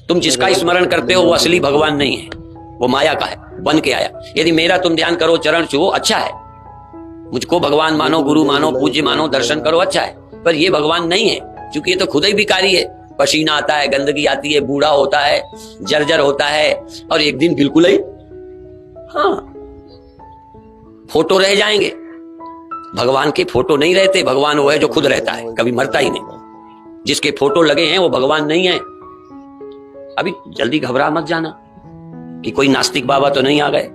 تم جس کا स्मरण करते हो वो असली भगवान नहीं है, वो माया का है, बन के आया. यदि मेरा तुम ध्यान करो, चरण छुओ, अच्छा है, मुझको भगवान मानो, गुरु मानो, पूज्य मानो, दर्शन करो, अच्छा है, पर ये भगवान नहीं है, क्योंकि ये तो खुद ही भिखारी है. पसीना आता है, गंदगी आती है, बूढ़ा होता है, जर्जर होता है, और एक दिन बिल्कुल ही हाँ फोटो रह जाएंगे. भगवान के फोटो नहीं रहते. भगवान वो है जो खुद रहता है, कभी मरता ही नहीं. जिसके फोटो लगे हैं वो भगवान नहीं है. अभी जल्दी घबरा मत जाना कि कोई नास्तिक बाबा तो नहीं आ गए.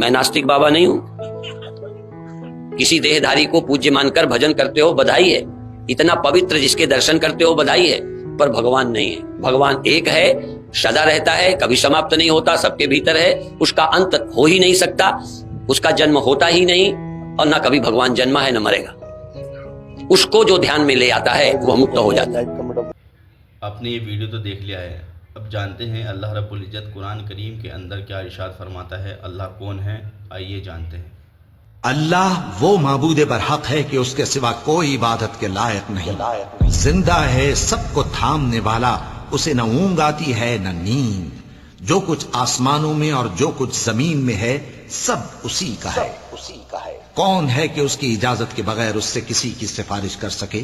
मैं नास्तिक बाबा नहीं हूं. किसी देहधारी को पूज्य मानकर भजन करते हो, बधाई है. इतना पवित्र जिसके दर्शन करते हो, बधाई है, पर भगवान नहीं है. भगवान एक है, सदा रहता है, कभी समाप्त नहीं होता, सबके भीतर है, उसका अंत हो ही नहीं सकता, उसका जन्म होता ही नहीं, और ना कभी भगवान जन्मा है न मरेगा. उसको जो ध्यान में ले आता है वो मुक्त हो जाता है. आपने ये वीडियो तो देख लिया है, अब जानते हैं अल्लाह रब्बुल इज्जत कुरान करीम के अंदर क्या इरशाद फरमाता है. अल्लाह कौन है, आइए जानते हैं. अल्लाह वो माबूद बरहक है कि उसके सिवा कोई इबादत के लायक नहीं. जिंदा है, सबको थामने वाला, उसे न ऊंग आती है न नींद. जो कुछ आसमानों में और जो कुछ जमीन में है सब उसी का है. कौन है कि उसकी इजाजत के बगैर उससे किसी की सिफारिश कर सके.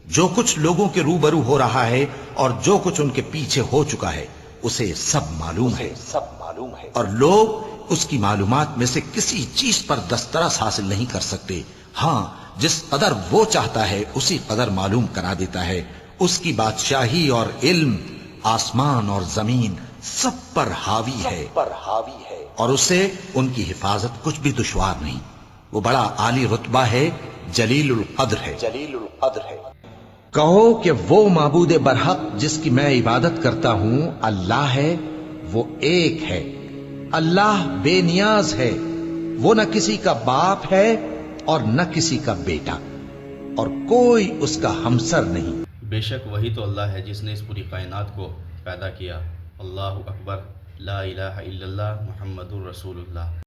जो कुछ लोगों के रूबरू हो रहा है और जो कुछ उनके पीछे हो चुका है उसे सब मालूम है. और लोग उसकी मालूमात में से किसी चीज पर दस्तरस हासिल नहीं कर सकते. हाँ, जिस कदर वो चाहता है उसी कदर मालूम करा देता है. उसकी बादशाही और इल्म आसमान और जमीन सब पर हावी है, और उसे उनकी हिफाजत कुछ भी दुश्वार नहीं. वो बड़ा आली रुतबा है, जलीलुल कद्र है. कहो कि वो माबूद बरहक जिसकी मैं इबादत करता हूं अल्लाह है, वो एक है. अल्लाह बेनियाज है, वो न किसी का बाप है और न किसी का बेटा, और कोई उसका हमसर नहीं. बेशक वही तो अल्लाह है जिसने इस पूरी कायनात को पैदा किया. अल्लाहु अकबर, ला इलाहा इल्लल्लाह, मुहम्मदुर रसूलुल्लाह.